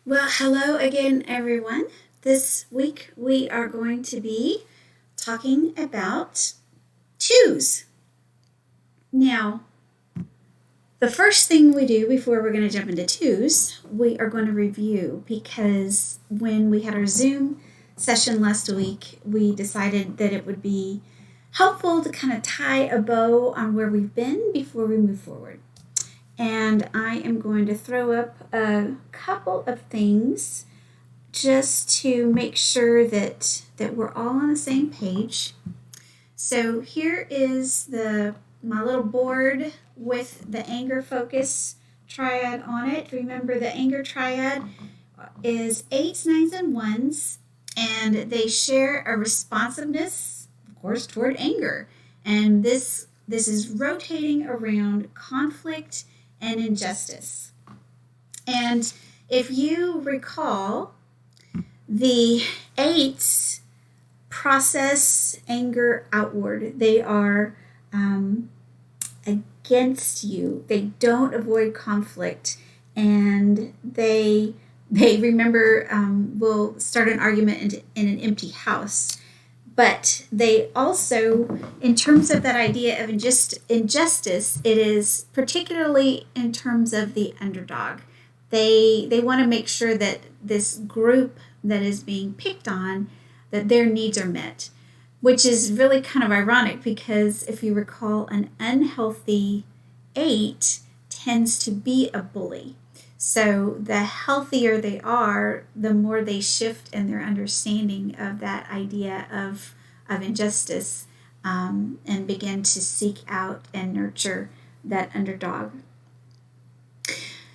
Well, hello again, everyone. This week we are going to be talking about twos. Now, the first thing we do before we're going to jump into twos, we are going to review because when we had our Zoom session last week, we decided that it would be helpful to kind of tie a bow on where we've been before we move forward. And I am going to throw up a couple of things just to make sure that we're all on the same page. So here is my little board with the anger focus triad on it. Remember, the anger triad is 8s, 9s, and 1s, and they share a responsiveness, of course, toward anger. And this is rotating around conflict and injustice. And if you recall, the 8s process anger outward. They are against you. They don't avoid conflict, and they remember will start an argument in an empty house. But they also, in terms of that idea of injustice, it is particularly in terms of the underdog. They want to make sure that this group that is being picked on, that their needs are met, which is really kind of ironic because if you recall, an unhealthy 8 tends to be a bully. So the healthier they are, the more they shift in their understanding of that idea of injustice and begin to seek out and nurture that underdog.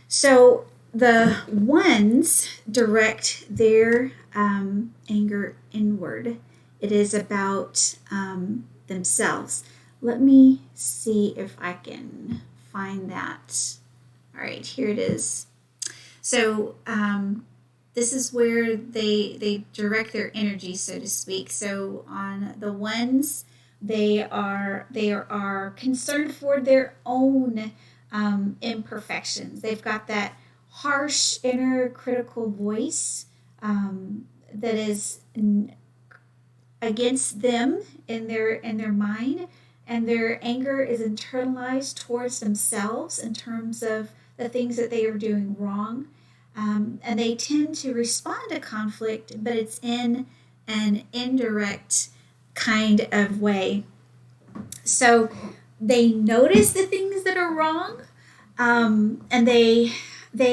So the 1s direct their anger inward. It is about themselves. Let me see if I can find that. All right, here it is. So this is where they direct their energy, so to speak. So on the 1s, they are concerned for their own imperfections. They've got that harsh inner critical voice that is against them in their mind, and their anger is internalized towards themselves in terms of the things that they are doing wrong. And they tend to respond to conflict, but it's in an indirect kind of way. So they notice the things that are wrong, and they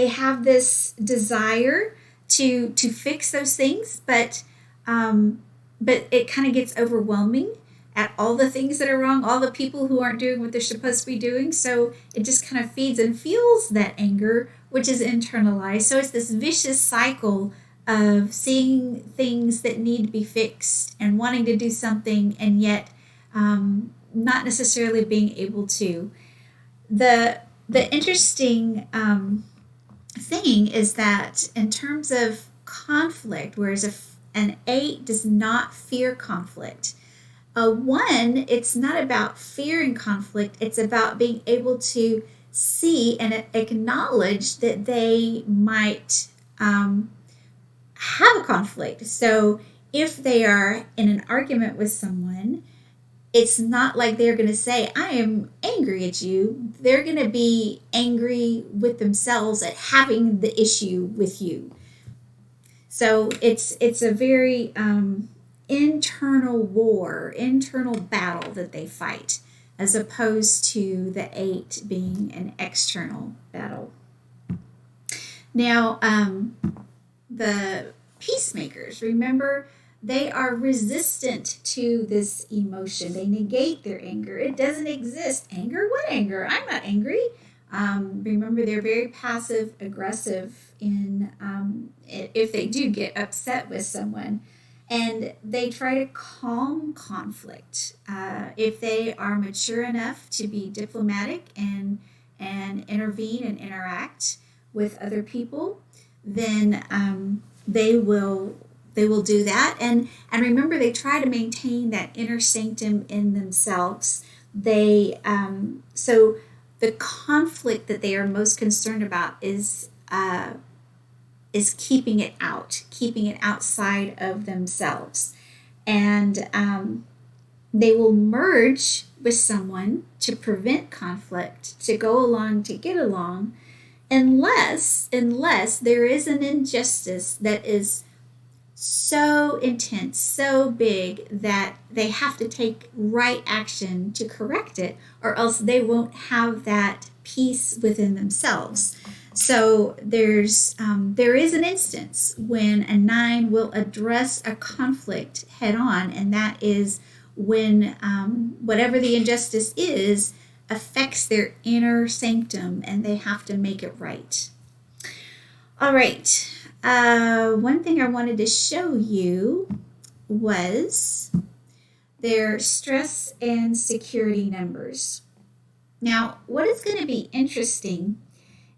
have this desire to fix those things, but it kind of gets overwhelming at all the things that are wrong, all the people who aren't doing what they're supposed to be doing. So it just kind of feeds and fuels that anger, which is internalized. So it's this vicious cycle of seeing things that need to be fixed and wanting to do something, and yet not necessarily being able to. The interesting thing is that in terms of conflict, whereas an 8 does not fear conflict, a 1, it's not about fearing conflict, it's about being able to see and acknowledge that they might have a conflict. So if they are in an argument with someone, it's not like they're going to say, I am angry at you. They're going to be angry with themselves at having the issue with you. So it's a very internal war, internal battle that they fight, as opposed to the 8 being an external battle. Now, the peacemakers, remember, they are resistant to this emotion. They negate their anger. It doesn't exist. Anger? What anger? I'm not angry. Remember, they're very passive aggressive in if they do get upset with someone. And they try to calm conflict. If they are mature enough to be diplomatic and intervene and interact with other people, then they will do that. And remember, they try to maintain that inner sanctum in themselves. So the conflict that they are most concerned about is is keeping it outside of themselves. And they will merge with someone to prevent conflict, to go along, to get along, unless there is an injustice that is so intense, so big that they have to take right action to correct it, or else they won't have that peace within themselves. So there is an instance when a 9 will address a conflict head on, and that is when whatever the injustice is affects their inner sanctum and they have to make it right. All right. One thing I wanted to show you was their stress and security numbers. Now, what is going to be interesting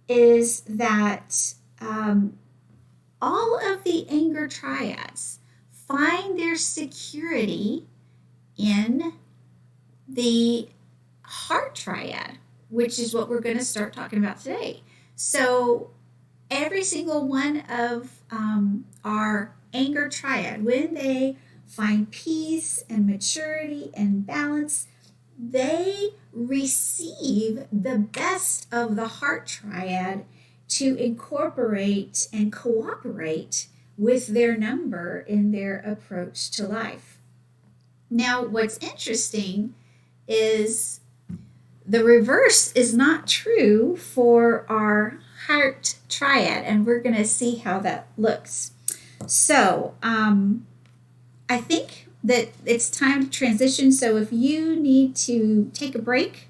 is that all of the anger triads find their security in the heart triad, which is what we're going to start talking about today. So every single one of our anger triad, when they find peace and maturity and balance, they receive the best of the heart triad to incorporate and cooperate with their number in their approach to life. Now, what's interesting is the reverse is not true for our heart triad, and we're going to see how that looks. So I think that it's time to transition. So if you need to take a break,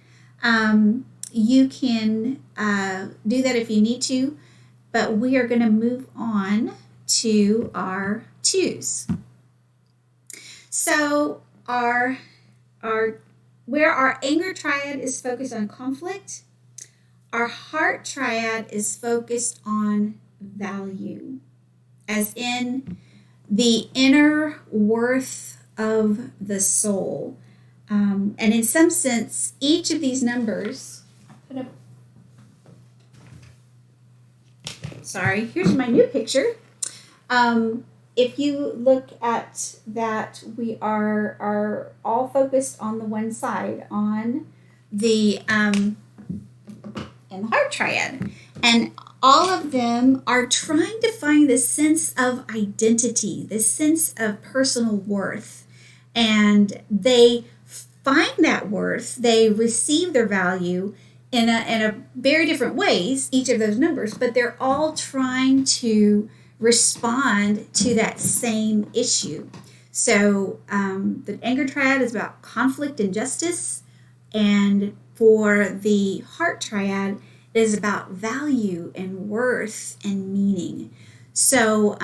you can do that if you need to, but we are going to move on to our 2s. So where our anger triad is focused on conflict, our heart triad is focused on value, as in the inner worth of the soul. And in some sense, each of these numbers, here's my new picture. If you look at that, we are all focused on the one side, on the in the heart triad. And all of them are trying to find this sense of identity, this sense of personal worth. And they find that worth, they receive their value in a very different ways, each of those numbers, but they're all trying to respond to that same issue. So the anger triad is about conflict and justice, and for the heart triad, it is about value and worth and meaning. So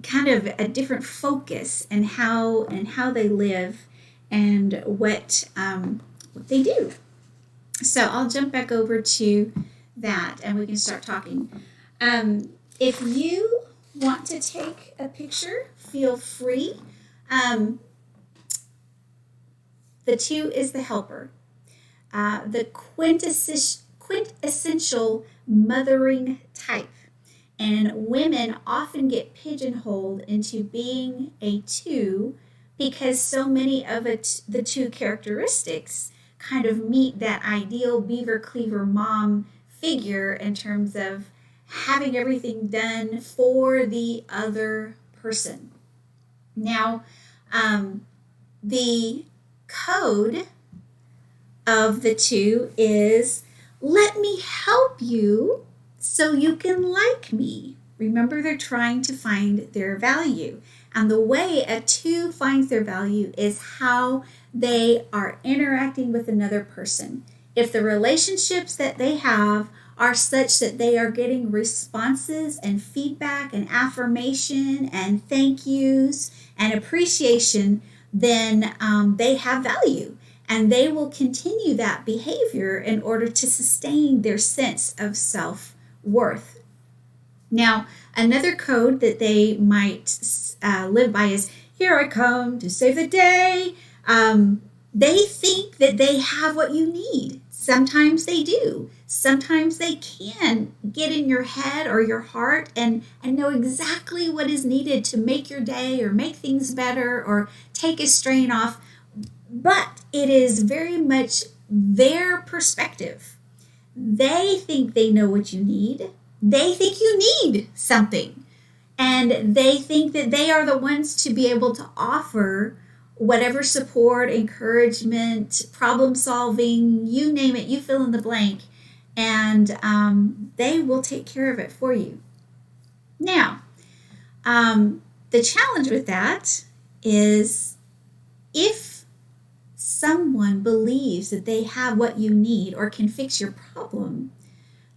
kind of a different focus in how they live and what they do. So I'll jump back over to that and we can start talking. If you want to take a picture, feel free. The 2 is the helper. The quintessential mothering type. And women often get pigeonholed into being a 2 because so many of the 2 characteristics kind of meet that ideal beaver cleaver mom figure in terms of having everything done for the other person. Now, the code of the 2 is, let me help you so you can like me. Remember, they're trying to find their value. And the way a 2 finds their value is how they are interacting with another person. If the relationships that they have are such that they are getting responses and feedback and affirmation and thank yous and appreciation, then they have value. And they will continue that behavior in order to sustain their sense of self-worth. Now, another code that they might live by is, here I come to save the day. They think that they have what you need. Sometimes they do. Sometimes they can get in your head or your heart and know exactly what is needed to make your day or make things better or take a strain off. But it is very much their perspective. They think they know what you need. They think you need something. And they think that they are the ones to be able to offer whatever support, encouragement, problem solving, you name it, you fill in the blank, and they will take care of it for you. Now, the challenge with that is if someone believes that they have what you need or can fix your problem,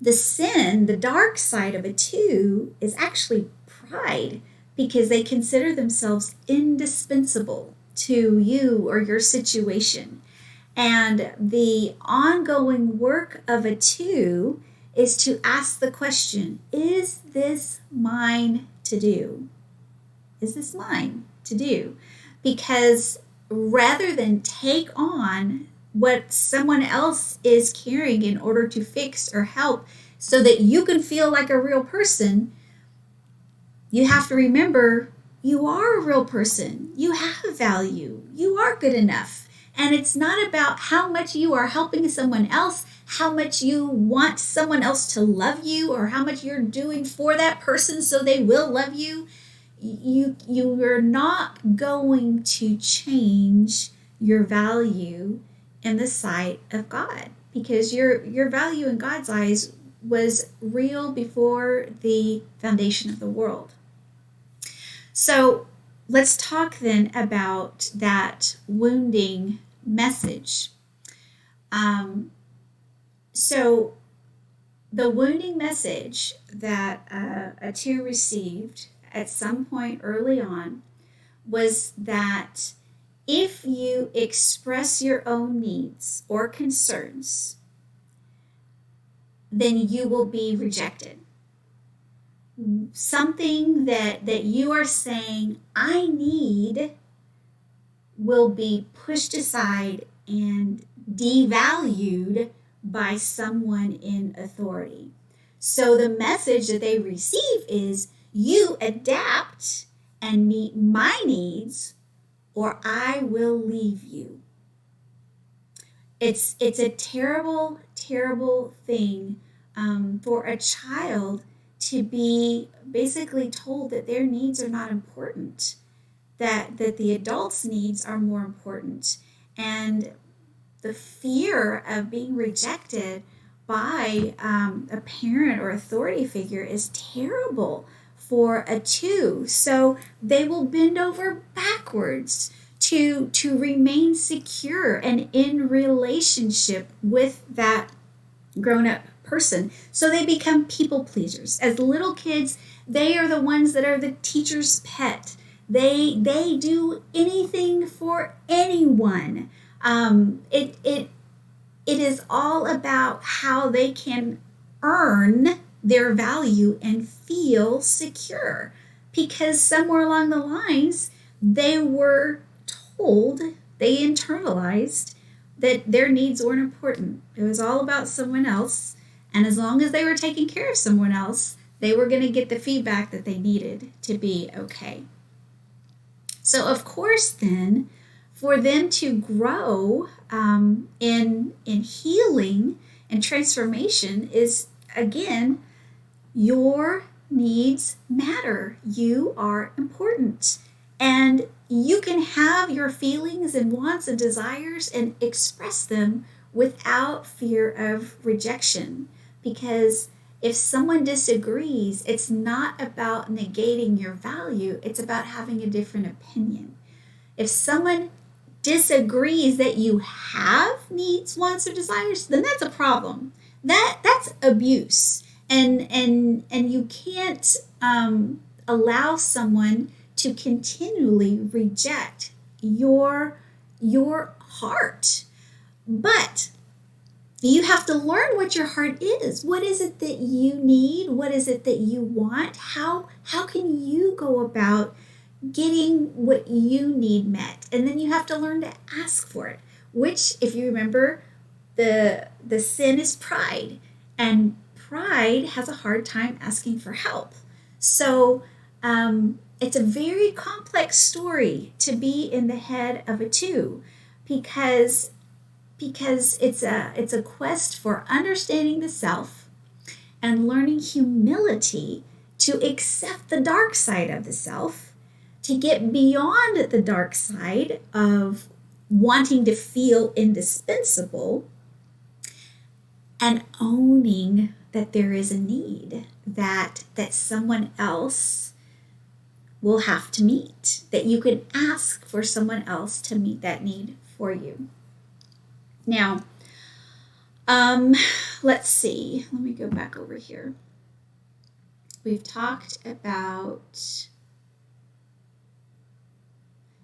the sin, the dark side of it too, is actually pride, because they consider themselves indispensable to you or your situation. And the ongoing work of a two is to ask the question, is this mine to do? Is this mine to do? Because rather than take on what someone else is carrying in order to fix or help so that you can feel like a real person, you have to remember you are a real person. You have value. You are good enough. And it's not about how much you are helping someone else, how much you want someone else to love you, or how much you're doing for that person so they will love you. You are not going to change your value in the sight of God, because your value in God's eyes was real before the foundation of the world. So let's talk then about that wounding message. So the wounding message that a two received at some point early on was that if you express your own needs or concerns, then you will be rejected. Something that you are saying, I need, will be pushed aside and devalued by someone in authority. So the message that they receive is, you adapt and meet my needs, or I will leave you. It's a terrible, terrible thing for a child to be basically told that their needs are not important, that the adults' needs are more important. And the fear of being rejected by a parent or authority figure is terrible for a two. So they will bend over backwards to remain secure and in relationship with that grown-up person. So they become people pleasers. As little kids, they are the ones that are the teacher's pet. They do anything for anyone. It is all about how they can earn their value and feel secure, because somewhere along the lines they were told, they internalized that their needs weren't important. It was all about someone else. And as long as they were taking care of someone else, they were going to get the feedback that they needed to be okay. So, of course, then, for them to grow in healing and transformation is, again, your needs matter. You are important. And you can have your feelings and wants and desires and express them without fear of rejection. Because if someone disagrees, it's not about negating your value. It's about having a different opinion. If someone disagrees that you have needs, wants, or desires, then that's a problem. That's abuse. And you can't allow someone to continually reject your heart. But you have to learn what your heart is. What is it that you need? What is it that you want? How can you go about getting what you need met? And then you have to learn to ask for it, which, if you remember, the sin is pride, and pride has a hard time asking for help. So it's a very complex story to be in the head of a 2, because it's a quest for understanding the self and learning humility to accept the dark side of the self, to get beyond the dark side of wanting to feel indispensable, and owning that there is a need that someone else will have to meet, that you can ask for someone else to meet that need for you. Now, let's see. Let me go back over here. We've talked about,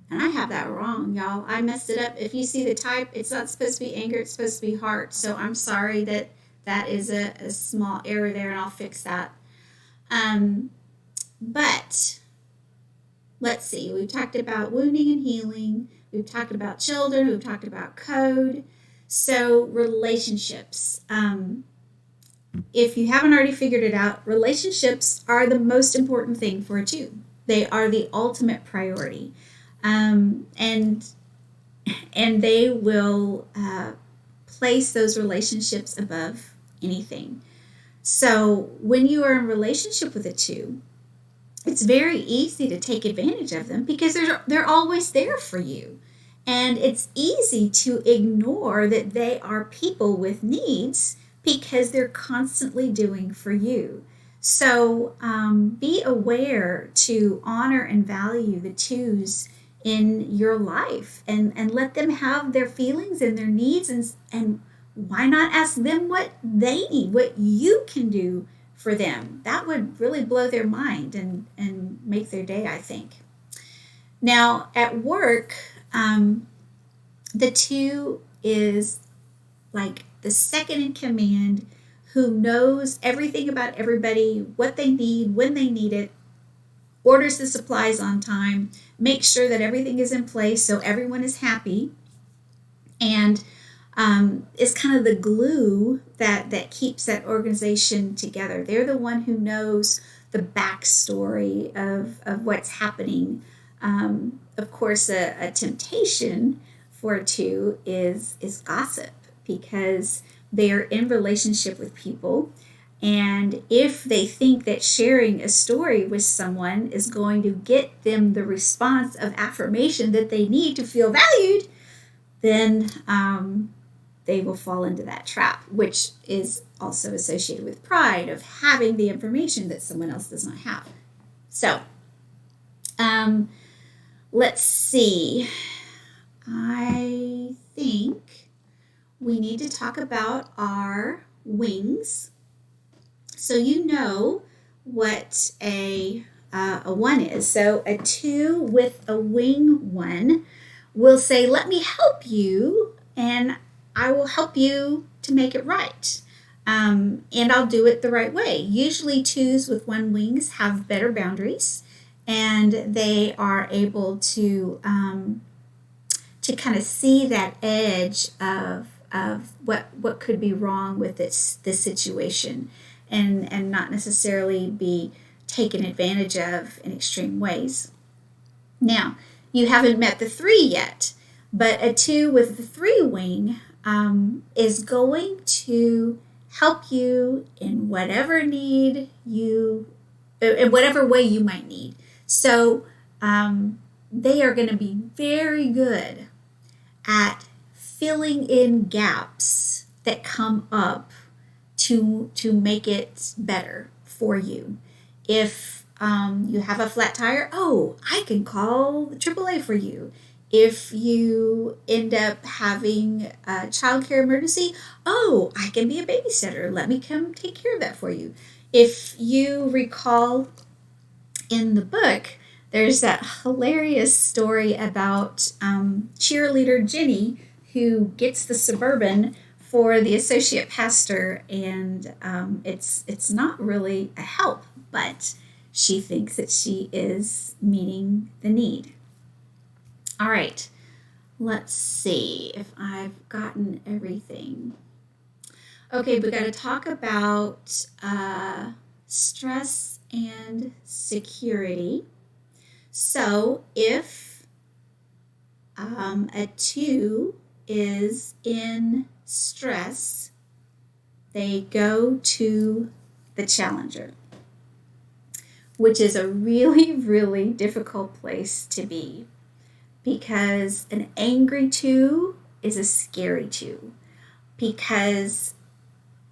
and I have that wrong, y'all. I messed it up. If you see the type, it's not supposed to be anger, it's supposed to be heart. So I'm sorry that is a small error there, and I'll fix that. But let's see. We've talked about wounding and healing. We've talked about children. We've talked about code. So relationships. If you haven't already figured it out, relationships are the most important thing for a 2. They are the ultimate priority. And they will place those relationships above anything. So when you are in relationship with a 2, it's very easy to take advantage of them because they're always there for you. And it's easy to ignore that they are people with needs because they're constantly doing for you. So be aware to honor and value the 2s in your life, and let them have their feelings and their needs, and why not ask them what they need, what you can do for them. That would really blow their mind and make their day, I think. Now, at work, the 2 is like the second in command, who knows everything about everybody, what they need, when they need it, orders the supplies on time, makes sure that everything is in place so everyone is happy, and is kind of the glue that keeps that organization together. They're the one who knows the backstory of what's happening. Of course, a temptation for a 2 is gossip, because they are in relationship with people. And if they think that sharing a story with someone is going to get them the response of affirmation that they need to feel valued, then they will fall into that trap, which is also associated with pride of having the information that someone else does not have. So let's see. I think we need to talk about our wings. So you know what a 1 is. So a 2 with a wing 1 will say, let me help you, and I will help you to make it right. And I'll do it the right way. Usually 2s with 1 wings have better boundaries, and they are able to kind of see that edge of what could be wrong with this situation, and not necessarily be taken advantage of in extreme ways. Now, you haven't met the 3 yet, but a 2 with the 3 wing is going to help you in whatever need in whatever way you might need. So they are going to be very good at filling in gaps that come up to make it better for you. If you have a flat tire, I can call the AAA for you. If you end up having a childcare emergency, I can be a babysitter. Let me come take care of that for you. If you recall in the book, there's that hilarious story about cheerleader Jenny, who gets the Suburban for the associate pastor, and it's not really a help, but she thinks that she is meeting the need. All right, let's see if I've gotten everything. Okay, we got to talk about stress and security. So if a 2 is in stress, they go to the challenger, which is a really, really difficult place to be, because an angry 2 is a scary 2, because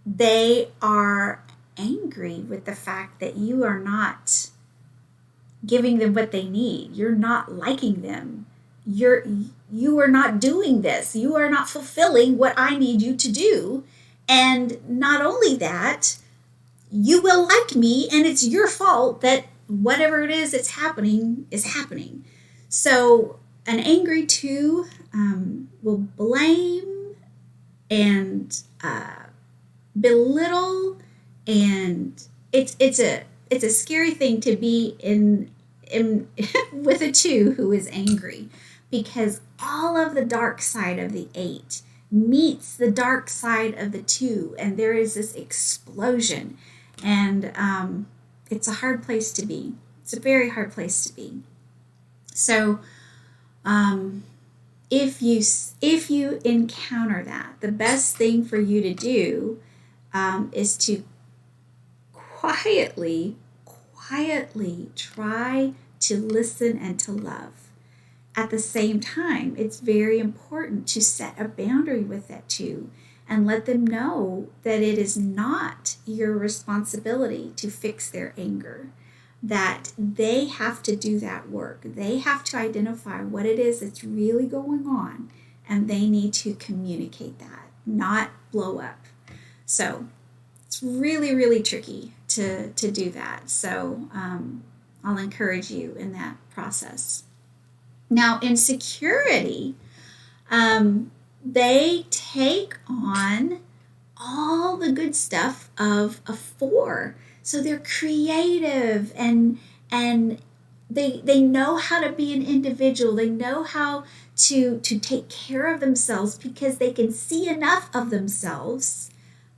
they are angry with the fact that you are not giving them what they need. You're not liking them. You are not doing this. You are not fulfilling what I need you to do. And not only that, you will like me, and it's your fault that whatever it is that's happening is happening. So an angry 2 will blame and belittle, and it's a scary thing to be in with a 2 who is angry, because all of the dark side of the 8 meets the dark side of the 2, and there is this explosion, and it's a hard place to be. It's a very hard place to be. So if you encounter that, the best thing for you to do is to quietly try to listen and to love. At the same time, it's very important to set a boundary with that 2 and let them know that it is not your responsibility to fix their anger, that they have to do that work. They have to identify what it is that's really going on, and they need to communicate that, not blow up. So it's really, really tricky to do that. So I'll encourage you in that process. Now, in security, they take on all the good stuff of a 4. So they're creative, and they know how to be an individual. They know how to take care of themselves, because they can see enough of themselves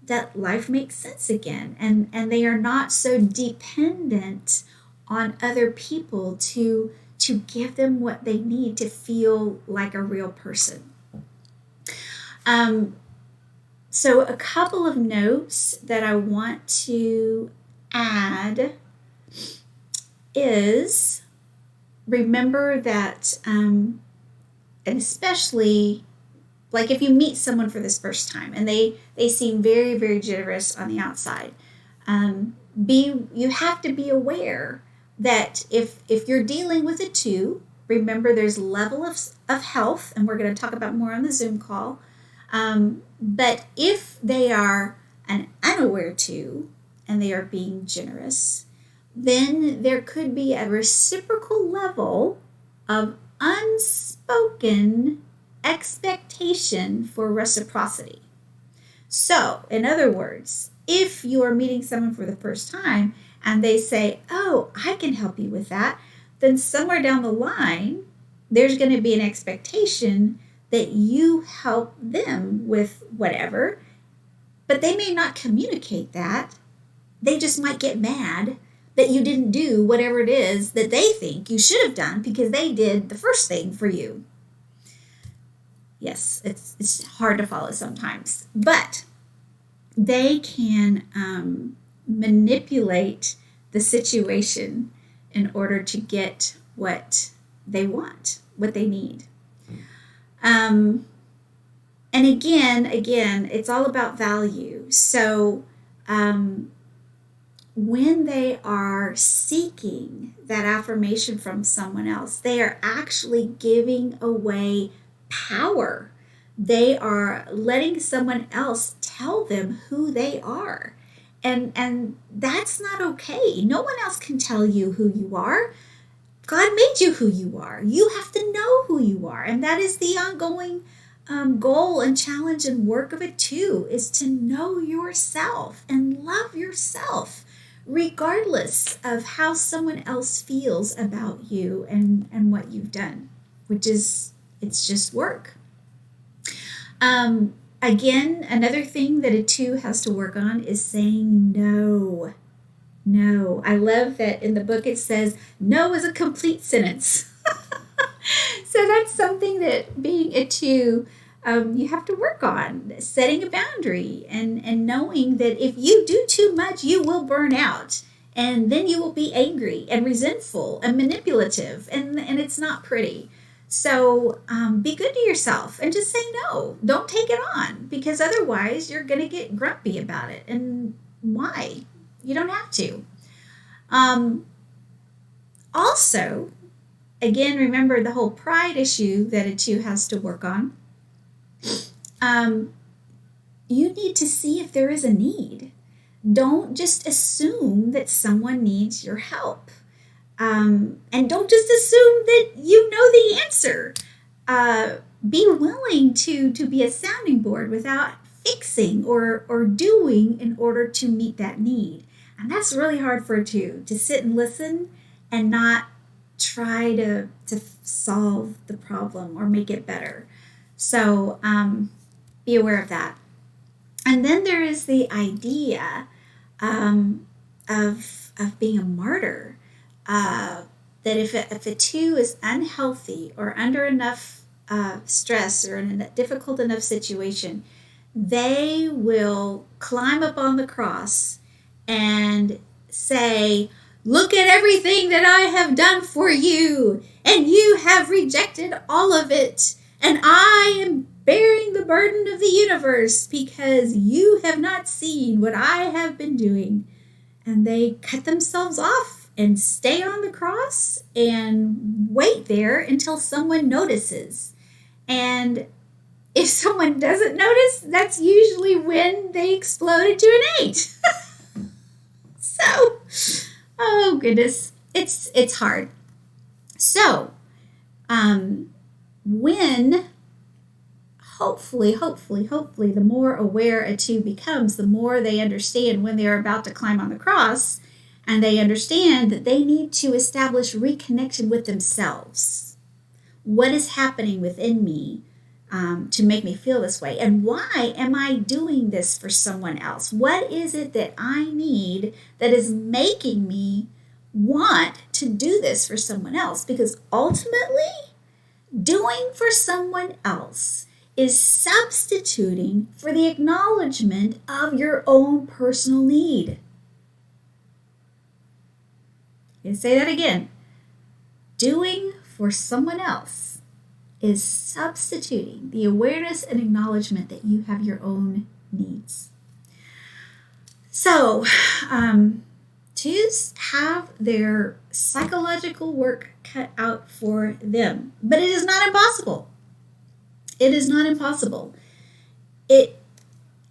that life makes sense again. And they are not so dependent on other people to give them what they need to feel like a real person. So a couple of notes that I want to add is, remember that, and especially like if you meet someone for this first time and they seem very, very generous on the outside, you have to be aware that if you're dealing with a 2, remember there's level of health, and we're going to talk about more on the Zoom call. But if they are an unaware 2 and they are being generous, then there could be a reciprocal level of unspoken expectation for reciprocity. So, in other words, if you are meeting someone for the first time and they say, "Oh, I can help you with that," then somewhere down the line, there's going to be an expectation that you help them with whatever, but they may not communicate that. They just might get mad that you didn't do whatever it is that they think you should have done because they did the first thing for you. Yes, it's hard to follow sometimes, but they can manipulate the situation in order to get what they want, what they need. And again, it's all about value. So when they are seeking that affirmation from someone else, they are actually giving away power. They are letting someone else tell them who they are. And that's not okay. No one else can tell you who you are. God made you who you are. You have to know who you are. And that is the ongoing goal and challenge and work of it too, is to know yourself and love yourself, regardless of how someone else feels about you and what you've done, which is It's just work. Again, another thing that a 2 has to work on is saying no. No. I love that in the book it says no is a complete sentence. So that's something that being a 2, you have to work on, setting a boundary and knowing that if you do too much, you will burn out. And then you will be angry and resentful and manipulative, and it's not pretty. So be good to yourself and just say no. Don't take it on, because otherwise you're going to get grumpy about it. And why? You don't have to. Also, again, remember the whole pride issue that a 2 has to work on. You need to see if there is a need. Don't just assume that someone needs your help. And don't just assume that you know the answer. Be willing to be a sounding board without fixing or doing in order to meet that need. And that's really hard for a 2, to sit and listen and not try to solve the problem or make it better. So be aware of that. And then there is the idea of being a martyr. That if a 2 is unhealthy or under enough stress or in a difficult enough situation, they will climb up on the cross and say, "Look at everything that I have done for you, and you have rejected all of it, and I am bearing the burden of the universe because you have not seen what I have been doing." And they cut themselves off and stay on the cross and wait there until someone notices. And if someone doesn't notice, that's usually when they explode into an 8. So, oh goodness, it's hard. So, when hopefully, the more aware a 2 becomes, the more they understand when they're about to climb on the cross, and they understand that they need to establish reconnection with themselves. What is happening within me to make me feel this way? And why am I doing this for someone else? What is it that I need that is making me want to do this for someone else? Because ultimately, doing for someone else is substituting for the acknowledgement of your own personal need. I'm going to say that again. Doing for someone else is substituting the awareness and acknowledgement that you have your own needs. So, 2s have their psychological work cut out for them, but it is not impossible. It is not impossible.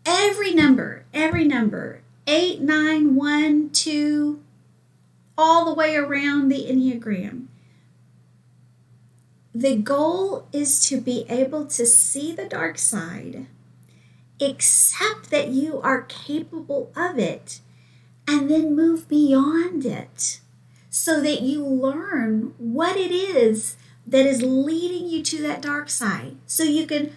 Every number, 8, 9, 1, 2, all the way around the Enneagram. The goal is to be able to see the dark side, accept that you are capable of it, and then move beyond it so that you learn what it is that is leading you to that dark side, so you can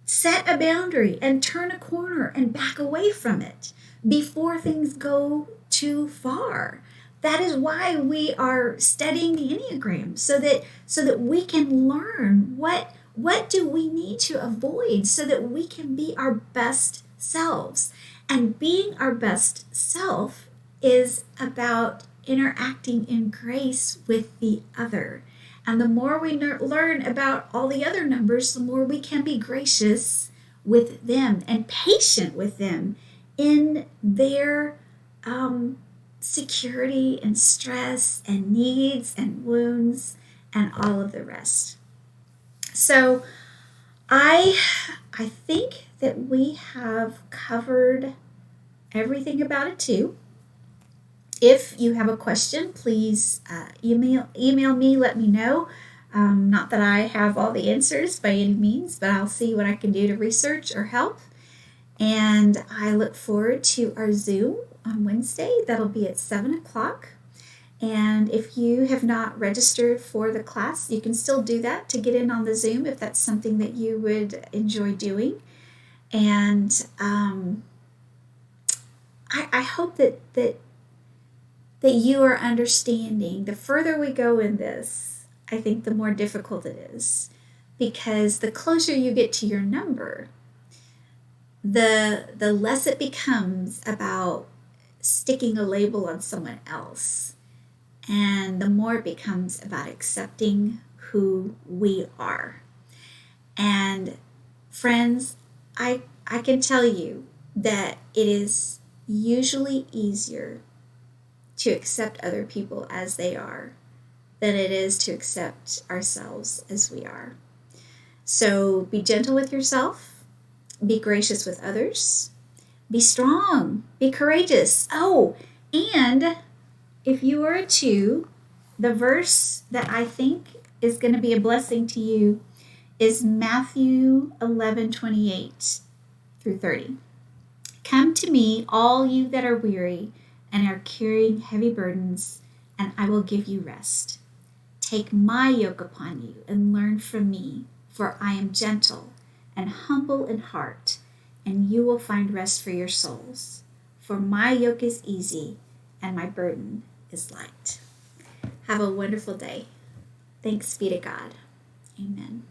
set a boundary and turn a corner and back away from it before things go too far. That is why we are studying the Enneagram, so that we can learn what do we need to avoid so that we can be our best selves. And being our best self is about interacting in grace with the other. And the more we learn about all the other numbers, the more we can be gracious with them and patient with them in their security and stress and needs and wounds and all of the rest. So I think that we have covered everything about it too. If you have a question, please email me, let me know. Not that I have all the answers by any means, but I'll see what I can do to research or help. And I look forward to our Zoom on Wednesday. That'll be at 7 o'clock. And if you have not registered for the class, you can still do that to get in on the Zoom if that's something that you would enjoy doing. And I hope that you are understanding. The further we go in this, I think the more difficult it is, because the closer you get to your number, the less it becomes about sticking a label on someone else, and the more it becomes about accepting who we are. And friends, I can tell you that it is usually easier to accept other people as they are than it is to accept ourselves as we are. So be gentle with yourself, be gracious with others, be strong, be courageous. Oh, and if you are a 2, the verse that I think is going to be a blessing to you is Matthew 11:28 through 30. Come to me, all you that are weary and are carrying heavy burdens, and I will give you rest. Take my yoke upon you and learn from me, for I am gentle and humble in heart, and you will find rest for your souls. For my yoke is easy and my burden is light. Have a wonderful day. Thanks be to God. Amen.